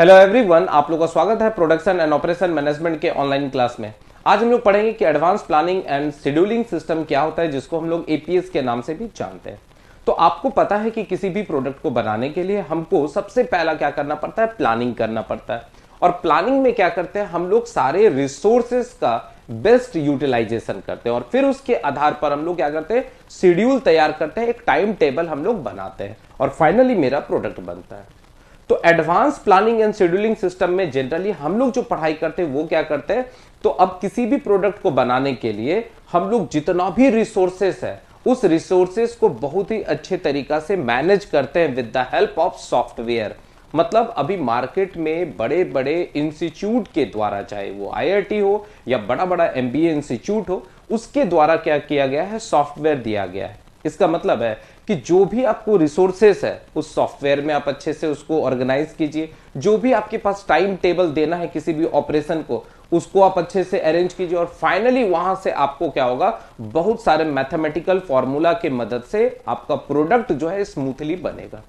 Hello everyone, आप लोगों का स्वागत है प्रोडक्शन एंड ऑपरेशन मैनेजमेंट के ऑनलाइन क्लास में। आज हम लोग पढ़ेंगे कि advance planning and scheduling system क्या होता है, जिसको हम लोग एपीएस के नाम से भी जानते हैं। तो आपको पता है कि किसी भी प्रोडक्ट को बनाने के लिए हमको सबसे पहला क्या करना पड़ता है, प्लानिंग करना पड़ता है। और प्लानिंग में क्या करते हैं, हम लोग सारे रिसोर्सेस का बेस्ट यूटिलाइजेशन करते हैं और फिर उसके आधार पर हम लोग क्या करते हैं, शेड्यूल तैयार करते हैं, एक टाइम टेबल हम लोग बनाते हैं और फाइनली मेरा प्रोडक्ट बनता है। तो advance planning and scheduling system में जनरली हम लोग जो पढ़ाई करते हैं वो क्या करते हैं, तो अब किसी भी प्रोडक्ट को बनाने के लिए हम लोग जितना भी रिसोर्सेस है उस रिसोर्सेस को बहुत ही अच्छे तरीका से मैनेज करते हैं with the help of software. मतलब अभी मार्केट में बड़े बड़े इंस्टीट्यूट के द्वारा, चाहे वो आईआईटी हो या बड़ा बड़ा एमबीए इंस्टीट्यूट हो, उसके द्वारा क्या किया गया है, सॉफ्टवेयर दिया गया है। इसका मतलब है कि जो भी आपको रिसोर्सेस है उस सॉफ्टवेयर में आप अच्छे से उसको ऑर्गेनाइज कीजिए। जो भी आपके पास टाइम टेबल देना है किसी भी ऑपरेशन को, उसको आप अच्छे से अरेंज कीजिए और फाइनली वहां से आपको क्या होगा, बहुत सारे मैथमेटिकल फॉर्मूला के मदद से आपका प्रोडक्ट जो है स्मूथली बनेगा।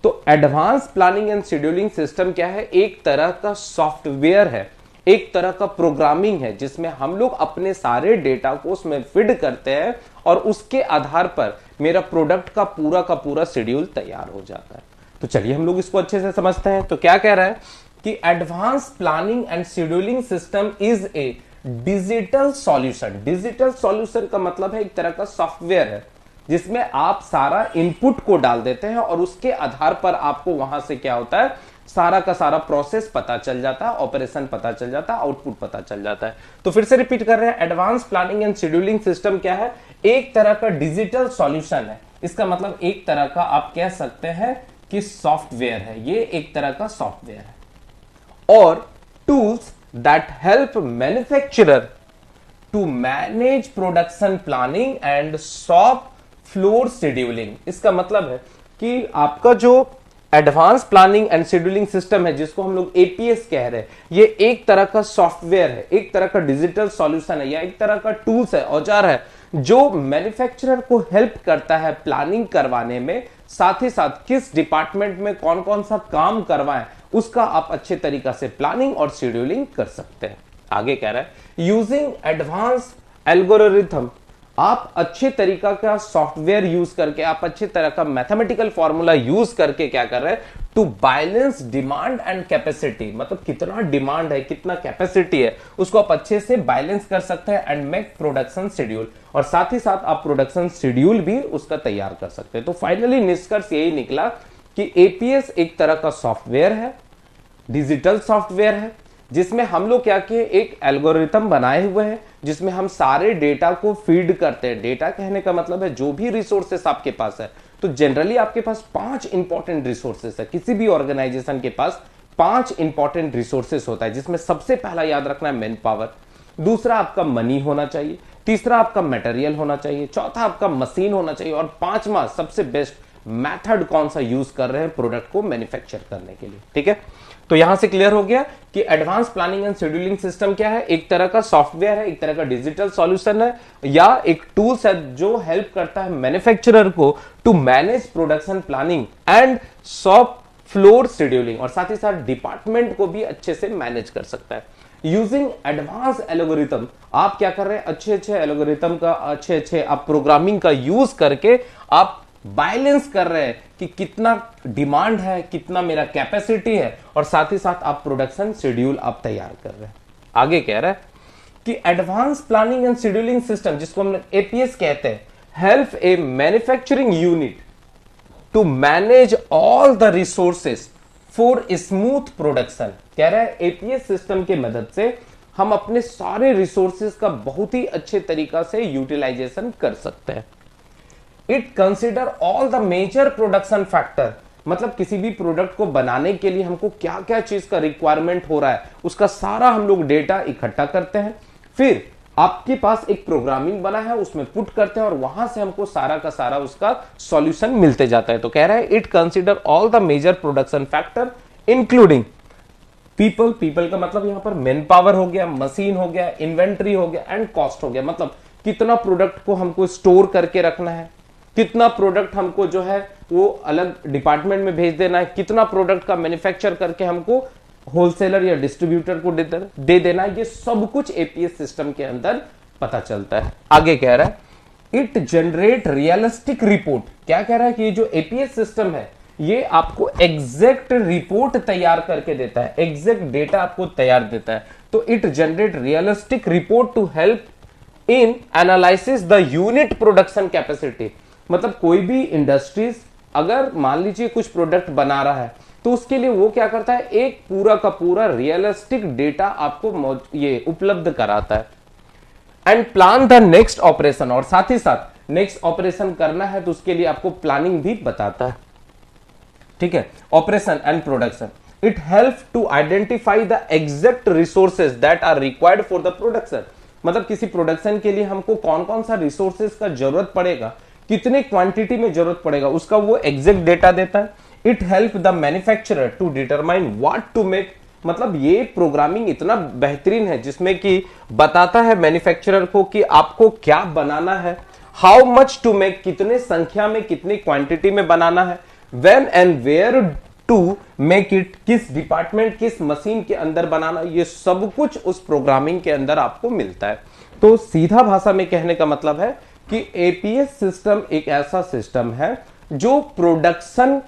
तो advance planning and scheduling system क्या है, एक तरह का सॉफ्टवेयर है, एक तरह का प्रोग्रामिंग है, जिसमें हम लोग अपने सारे डेटा को उसमें फीड करते हैं और उसके आधार पर मेरा प्रोडक्ट का पूरा शेड्यूल तैयार हो जाता है। तो चलिए हम लोग इसको अच्छे से समझते हैं। तो क्या कह रहा है कि advance planning and scheduling system is a digital solution. Digital solution का मतलब है एक तरह का सॉफ्टवेयर है जिसमें आप सारा इनपुट को डाल देते हैं और उसके आधार पर आपको वहां से क्या होता है, सारा का सारा प्रोसेस पता चल जाता है, ऑपरेशन पता चल जाता है, आउटपुट पता चल जाता है। तो फिर से रिपीट कर रहे हैं, advance planning and scheduling system क्या है, एक तरह का डिजिटल सॉल्यूशन है। इसका मतलब एक तरह का आप कह सकते हैं कि सॉफ्टवेयर है, ये एक तरह का सॉफ्टवेयर है। और tools that help manufacturer to manage production planning and shop floor scheduling. इसका मतलब है कि आपका जो advance planning and scheduling system है, जिसको हम लोग एपीएस कह रहे हैं, ये एक तरह का सॉफ्टवेयर है, एक तरह का डिजिटल सॉल्यूशन है या एक तरह का टूल्स है, औजार है, जो मैन्युफैक्चरर को हेल्प करता है प्लानिंग करवाने में। साथ ही साथ किस डिपार्टमेंट में कौन कौन सा काम करवाएं, उसका आप अच्छे तरीका से प्लानिंग और शेड्यूलिंग कर सकते हैं। आगे कह रहा है, यूजिंग एडवांस एल्गोरिथम, आप अच्छे तरीका का सॉफ्टवेयर यूज करके, आप अच्छे तरह का मैथमेटिकल फॉर्मूला यूज करके क्या कर रहे हैं, to balance demand and capacity. मतलब कितना डिमांड है, कितना कैपेसिटी है, उसको आप अच्छे से बैलेंस कर सकते हैं एंड मेक प्रोडक्शन शेड्यूल। और साथ ही साथ आप प्रोडक्शन शेड्यूल भी उसका तैयार कर सकते हैं। तो फाइनली निष्कर्ष यही निकला कि एपीएस एक तरह का सॉफ्टवेयर है, डिजिटल सॉफ्टवेयर है, जिसमें हम लोग क्या किए, एक एल्गोरिथम बनाए हुए हैं जिसमें हम सारे डेटा को फीड करते हैं। डेटा कहने का मतलब है जो भी रिसोर्सेस आपके पास है। तो जनरली आपके पास 5 इंपॉर्टेंट रिसोर्सेस है, किसी भी ऑर्गेनाइजेशन के पास 5 इंपॉर्टेंट रिसोर्सेस होता है, जिसमें सबसे पहला याद रखना है मैन पावर, दूसरा आपका मनी होना चाहिए, तीसरा आपका मटेरियल होना चाहिए, चौथा आपका मशीन होना चाहिए और पांचवा सबसे बेस्ट मेथड कौन सा यूज कर रहे हैं प्रोडक्ट को मैन्युफैक्चर करने के लिए। ठीक है, तो यहां से क्लियर हो गया कि advance planning and scheduling system क्या है, एक तरह का सॉफ्टवेयर है, एक तरह का डिजिटल सॉल्यूशन है या एक टूल्स है जो हेल्प करता है मैन्युफैक्चरर को to manage production planning and shop floor scheduling, और साथ ही साथ डिपार्टमेंट को भी अच्छे से मैनेज कर सकता है। यूजिंग एडवांस एल्गोरिथम, आप क्या कर रहे हैं, अच्छे एल्गोरिथम का, अच्छे आप प्रोग्रामिंग का यूज करके आप बैलेंस कर रहे हैं कि कितना डिमांड है, कितना मेरा कैपेसिटी है, और साथ ही साथ आप प्रोडक्शन शेड्यूल आप तैयार कर रहे हैं। आगे कह रहा है कि advance planning and scheduling system, जिसको हम एपीएस कहते हैं, help a manufacturing unit to manage all the resources for smooth production. कह रहा है एपीएस सिस्टम के मदद से हम अपने सारे रिसोर्सेस का बहुत ही अच्छे तरीका से यूटिलाइजेशन कर सकते हैं। It consider all the major production factor, मतलब किसी भी प्रोडक्ट को बनाने के लिए हमको क्या क्या चीज का रिक्वायरमेंट हो रहा है, उसका सारा हम लोग डेटा इकट्ठा करते हैं, फिर आपके पास एक प्रोग्रामिंग बना है उसमें पुट करते हैं और वहां से हमको सारा का सारा उसका सॉल्यूशन मिलते जाता है। तो कह रहा है it consider all the major production factor including people का मतलब यहां पर मैन पावर हो गया, मशीन हो गया, इन्वेंट्री हो गया एंड कॉस्ट हो गया। मतलब कितना प्रोडक्ट को हमको स्टोर करके रखना है, कितना प्रोडक्ट हमको जो है वो अलग डिपार्टमेंट में भेज देना है, कितना प्रोडक्ट का मैन्युफैक्चर करके हमको होलसेलर या डिस्ट्रीब्यूटर को दे देना है, ये सब कुछ एपीएस सिस्टम के अंदर पता चलता है। आगे कह रहा है इट जनरेट रियलिस्टिक रिपोर्ट। क्या कह रहा है कि ये जो एपीएस सिस्टम है ये आपको एग्जैक्ट रिपोर्ट तैयार करके देता है, एग्जैक्ट डेटा आपको तैयार देता है। तो it generate realistic report to help in analysis the unit production capacity. मतलब कोई भी इंडस्ट्रीज अगर मान लीजिए कुछ प्रोडक्ट बना रहा है तो उसके लिए वो क्या करता है, एक पूरा का पूरा रियलिस्टिक डेटा आपको ये उपलब्ध कराता है। And plan the next operation, और साथ ही साथ नेक्स्ट ऑपरेशन करना है तो उसके लिए आपको प्लानिंग भी बताता है। ठीक है, operation and production. It help to identify the exact resources that are required for the production. मतलब किसी प्रोडक्शन के लिए हमको कौन कौन सा रिसोर्सेज का जरूरत पड़ेगा, कितने क्वांटिटी में जरूरत पड़ेगा, उसका वो एग्जैक्ट डेटा देता है। It help the manufacturer to determine what to make. मतलब ये प्रोग्रामिंग इतना बेहतरीन है जिसमें कि बताता है मैन्युफैक्चरर को कि आपको क्या बनाना है, हाउ मच टू मेक, कितने संख्या में कितनी क्वांटिटी में बनाना है, when and where to make it, किस डिपार्टमेंट किस मशीन के अंदर बनाना, ये सब कुछ उस प्रोग्रामिंग के अंदर आपको मिलता है। तो सीधा भाषा में कहने का मतलब है कि एपीएस सिस्टम एक ऐसा सिस्टम है जो प्रोडक्शन,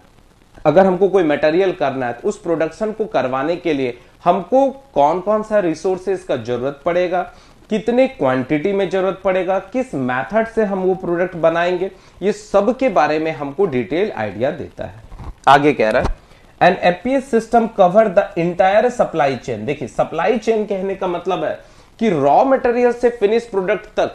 अगर हमको कोई मटेरियल करना है तो उस प्रोडक्शन को करवाने के लिए हमको कौन कौन सा रिसोर्सेज का जरूरत पड़ेगा, कितने क्वांटिटी में जरूरत पड़ेगा, किस मेथड से हम वो प्रोडक्ट बनाएंगे, ये सब के बारे में हमको डिटेल आइडिया देता है। आगे कह रहा है an APS system cover the entire supply chain. देखिए सप्लाई चेन कहने का मतलब है कि रॉ मटेरियल से फिनिश प्रोडक्ट तक,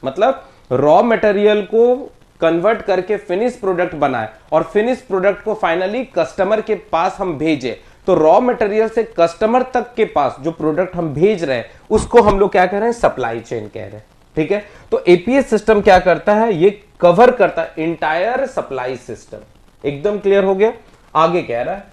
मतलब रॉ मटेरियल को कन्वर्ट करके फिनिश प्रोडक्ट बनाए और फिनिश प्रोडक्ट को फाइनली कस्टमर के पास हम भेजे, तो रॉ मटेरियल से कस्टमर तक के पास जो प्रोडक्ट हम भेज रहे हैं उसको हम लोग क्या कह रहे हैं, सप्लाई चेन कह रहे हैं। ठीक है, तो एपीएस सिस्टम क्या करता है, ये कवर करता है इंटायर सप्लाई सिस्टम। एकदम क्लियर हो गया। आगे कह रहा है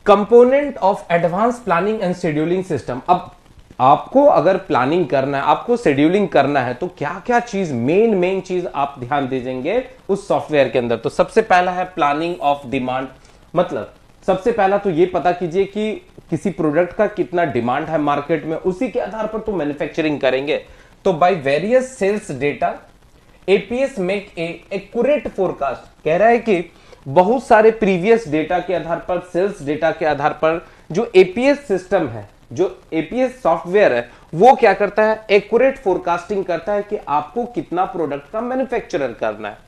component of advance planning and scheduling system. अब आपको अगर प्लानिंग करना है, आपको शेड्यूलिंग करना है, तो क्या क्या चीज मेन चीज आप ध्यान दीजिएंगे उस सॉफ्टवेयर के अंदर। तो सबसे पहला है प्लानिंग ऑफ डिमांड। मतलब सबसे पहला तो ये पता कीजिए कि किसी प्रोडक्ट का कितना डिमांड है मार्केट में, उसी के आधार पर तो मैन्युफैक्चरिंग करेंगे। तो by various cells data APS make a accurate forecast. कह रहा है कि बहुत सारे प्रीवियस डेटा के आधार पर, सेल्स डेटा के आधार पर जो एपीएस सिस्टम है, जो एपीएस सॉफ्टवेयर है, वो क्या करता है, एक्यूरेट फोरकास्टिंग करता है कि आपको कितना प्रोडक्ट का मैन्युफैक्चरर करना है।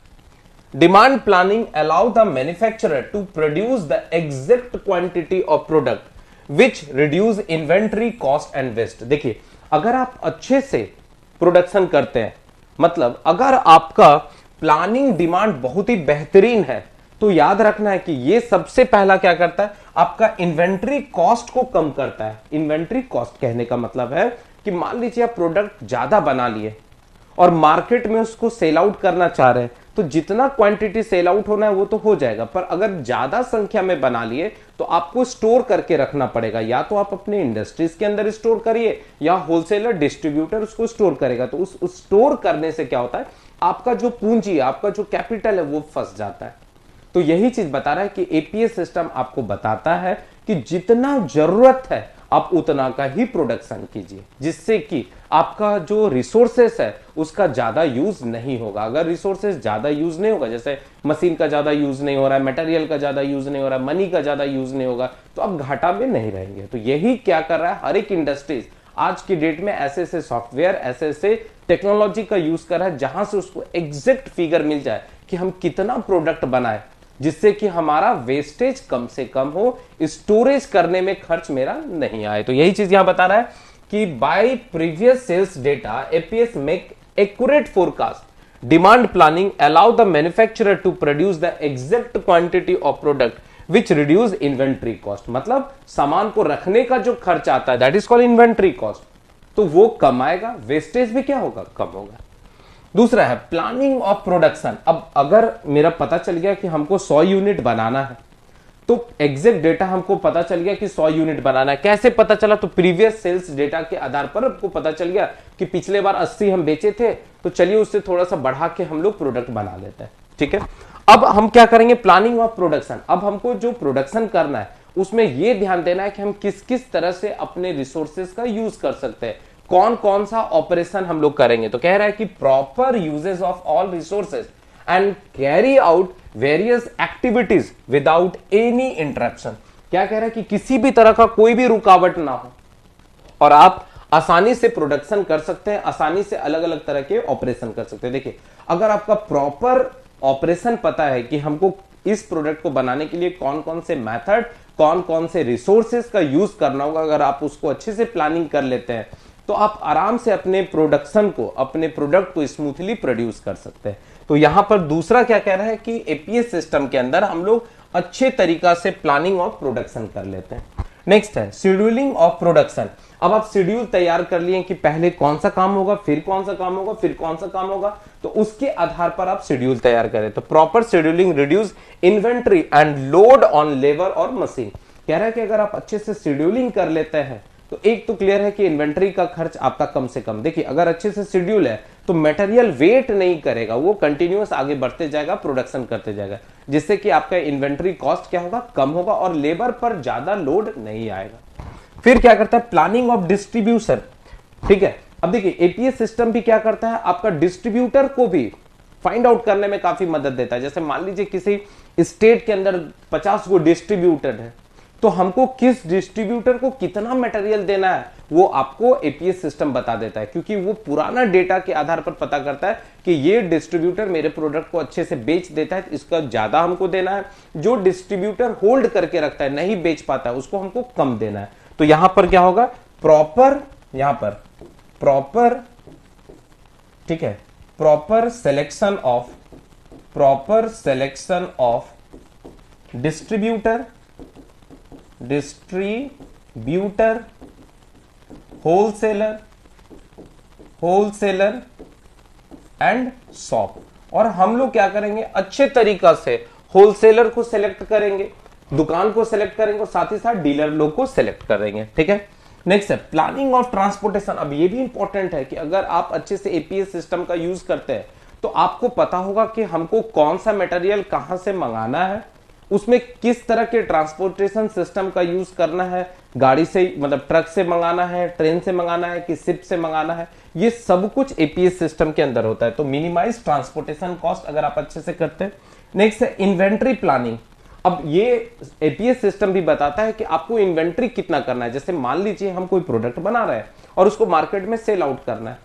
Demand planning allow the manufacturer to produce the exact quantity of product which reduce inventory cost and waste. देखिए अगर आप अच्छे से प्रोडक्शन करते हैं, मतलब अगर आपका प्लानिंग डिमांड बहुत ही बेहतरीन है, तो याद रखना है कि ये सबसे पहला क्या करता है, आपका इन्वेंट्री कॉस्ट को कम करता है। इन्वेंट्री कॉस्ट कहने का मतलब है कि मान लीजिए आप प्रोडक्ट ज्यादा बना लिए और मार्केट में उसको सेल आउट करना चाह रहे हैं, तो जितना क्वांटिटी सेल आउट होना है वो तो हो जाएगा, पर अगर ज्यादा संख्या में बना लिए तो आपको स्टोर करके रखना पड़ेगा। या तो आप अपने इंडस्ट्रीज के अंदर स्टोर करिए या होलसेलर डिस्ट्रीब्यूटर उसको स्टोर करेगा। तो उस स्टोर करने से क्या होता है, आपका जो पूंजी है, आपका जो कैपिटल है, वो फंस जाता है। तो यही चीज बता रहा है कि एपीएस सिस्टम आपको बताता है कि जितना जरूरत है आप उतना का ही प्रोडक्शन कीजिए, जिससे कि आपका जो रिसोर्सेस है उसका ज्यादा यूज नहीं होगा। अगर रिसोर्सेस ज्यादा यूज नहीं होगा, जैसे मशीन का ज्यादा यूज नहीं हो रहा है, मटेरियल का ज्यादा यूज नहीं हो रहा है, मनी का ज्यादा यूज नहीं होगा, तो आप घाटा में नहीं रहेंगे। तो यही क्या कर रहा है, हर एक इंडस्ट्रीज आज की डेट में ऐसे ऐसे सॉफ्टवेयर, ऐसे ऐसे टेक्नोलॉजी का यूज कर रहा है जहां से उसको एग्जैक्ट फिगर मिल जाए कि हम कितना प्रोडक्ट बनाए, जिससे कि हमारा वेस्टेज कम से कम हो, स्टोरेज करने में खर्च मेरा नहीं आए। तो यही चीज यहां बता रहा है कि by previous sales data APS make accurate forecast, demand planning allow the manufacturer to produce the exact quantity of product which reduce inventory cost. मतलब सामान को रखने का जो खर्च आता है, that is called inventory cost, तो वो कम आएगा, वेस्टेज भी क्या होगा, कम होगा। दूसरा है प्लानिंग ऑफ प्रोडक्शन। अब अगर मेरा पता चल गया कि हमको 100 यूनिट बनाना है, तो एग्जैक्ट डेटा हमको पता चल गया कि 100 यूनिट बनाना है। कैसे पता चला? तो प्रीवियस सेल्स डेटा के आधार पर हमको पता चल गया कि पिछले बार 80 हम बेचे थे, तो चलिए उससे थोड़ा सा बढ़ा के हम लोग प्रोडक्ट बना लेते हैं। ठीक है, अब हम क्या करेंगे? Planning of production. अब हमको जो प्रोडक्शन करना है उसमें यह ध्यान देना है कि हम किस किस तरह से अपने रिसोर्सेज का यूज कर सकते हैं, कौन कौन सा ऑपरेशन हम लोग करेंगे। तो कह रहा है कि proper uses of all resources and carry out various activities without any interruption. क्या कह रहा है कि किसी भी तरह का कोई भी रुकावट ना हो और आप आसानी से प्रोडक्शन कर सकते हैं, आसानी से अलग अलग तरह के ऑपरेशन कर सकते हैं। देखिए, अगर आपका प्रॉपर ऑपरेशन पता है कि हमको इस प्रोडक्ट को बनाने के लिए कौन कौन से मेथड, कौन कौन से रिसोर्सेज का यूज करना होगा, अगर आप उसको अच्छे से प्लानिंग कर लेते हैं तो आप आराम से अपने प्रोडक्शन को, अपने प्रोडक्ट को स्मूथली प्रोड्यूस कर सकते हैं। तो यहां पर दूसरा क्या कह रहा है कि एपीएस सिस्टम के अंदर हम लोग अच्छे तरीका से प्लानिंग ऑफ प्रोडक्शन कर लेते हैं। नेक्स्ट है शेड्यूलिंग ऑफ प्रोडक्शन। अब आप शेड्यूल तैयार कर लिए कि पहले कौन सा काम होगा, फिर कौन सा काम होगा, फिर कौन सा काम होगा, तो उसके आधार पर आप शेड्यूल तैयार करें। तो proper scheduling reduce inventory and load on labour और मशीन। कह रहा है कि अगर आप अच्छे से शेड्यूलिंग कर लेते हैं तो एक तो क्लियर है कि इन्वेंट्री का खर्च आपका कम से कम। देखिए, अगर अच्छे से शेड्यूल है तो मटेरियल वेट नहीं करेगा, वो कंटिन्यूअस आगे बढ़ते जाएगा, प्रोडक्शन करते जाएगा, जिससे कि आपका इन्वेंट्री कॉस्ट क्या होगा? कम होगा और लेबर पर ज्यादा लोड नहीं आएगा। फिर क्या करता है? Planning of distribution. ठीक है, अब देखिए एपीएस सिस्टम भी क्या करता है? आपका डिस्ट्रीब्यूटर को भी फाइंड आउट करने में काफी मदद देता है। जैसे मान लीजिए किसी स्टेट के अंदर 50 गो डिस्ट्रीब्यूटर है, तो हमको किस डिस्ट्रीब्यूटर को कितना मटेरियल देना है वो आपको एपीएस सिस्टम बता देता है, क्योंकि वो पुराना डेटा के आधार पर पता करता है कि ये डिस्ट्रीब्यूटर मेरे प्रोडक्ट को अच्छे से बेच देता है, इसका ज्यादा हमको देना है। जो डिस्ट्रीब्यूटर होल्ड करके रखता है, नहीं बेच पाता है, उसको हमको कम देना है। तो यहां पर क्या होगा? प्रॉपर, यहां पर प्रॉपर, ठीक है, proper selection of distributor, wholesaler and shop. और हम लोग क्या करेंगे? अच्छे तरीका से होलसेलर को सिलेक्ट करेंगे, दुकान को सिलेक्ट करेंगे और साथ ही साथ डीलर लोग को सिलेक्ट करेंगे। ठीक है, नेक्स्ट है प्लानिंग ऑफ ट्रांसपोर्टेशन। अब ये भी इंपॉर्टेंट है कि अगर आप अच्छे से एपीएस सिस्टम का यूज करते हैं तो आपको पता होगा कि हमको कौन सा मटेरियल कहां से मंगाना है, उसमें किस तरह के ट्रांसपोर्टेशन सिस्टम का यूज करना है, गाड़ी से मतलब ट्रक से मंगाना है, ट्रेन से मंगाना है कि शिप से मंगाना है, ये सब कुछ एपीएस सिस्टम के अंदर होता है। तो मिनिमाइज ट्रांसपोर्टेशन कॉस्ट अगर आप अच्छे से करते हैं। नेक्स्ट है इन्वेंट्री प्लानिंग। अब ये एपीएस सिस्टम भी बताता है कि आपको इन्वेंट्री कितना करना है। जैसे मान लीजिए हम कोई प्रोडक्ट बना रहे हैं और उसको मार्केट में सेल आउट करना है,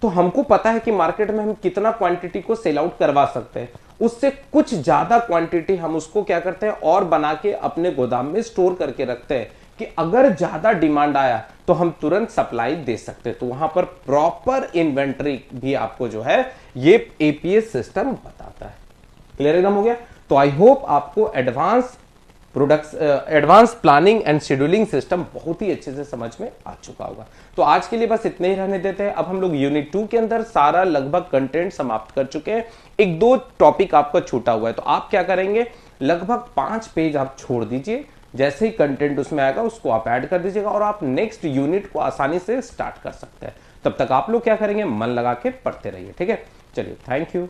तो हमको पता है कि मार्केट में हम कितना क्वांटिटी को सेल आउट करवा सकते हैं, उससे कुछ ज्यादा क्वांटिटी हम उसको क्या करते हैं और बना के अपने गोदाम में स्टोर करके रखते हैं कि अगर ज्यादा डिमांड आया तो हम तुरंत सप्लाई दे सकते हैं। तो वहां पर प्रॉपर इन्वेंट्री भी आपको जो है ये एपीएस सिस्टम बताता है। क्लियर एकदम हो गया? तो आई होप आपको advance planning and scheduling system बहुत ही अच्छे से समझ में आ चुका होगा। तो आज के लिए बस इतने ही रहने देते हैं। अब हम लोग यूनिट 2 के अंदर सारा लगभग कंटेंट समाप्त कर चुके हैं। एक दो टॉपिक आपका छूटा हुआ है, तो आप क्या करेंगे? लगभग 5 पेज आप छोड़ दीजिए, जैसे ही कंटेंट उसमें आएगा उसको आप ऐड कर दीजिएगा और आप नेक्स्ट यूनिट को आसानी से स्टार्ट कर सकते हैं। तब तक आप लोग क्या करेंगे? मन लगा के पढ़ते रहिए। ठीक है, चलिए, थैंक यू।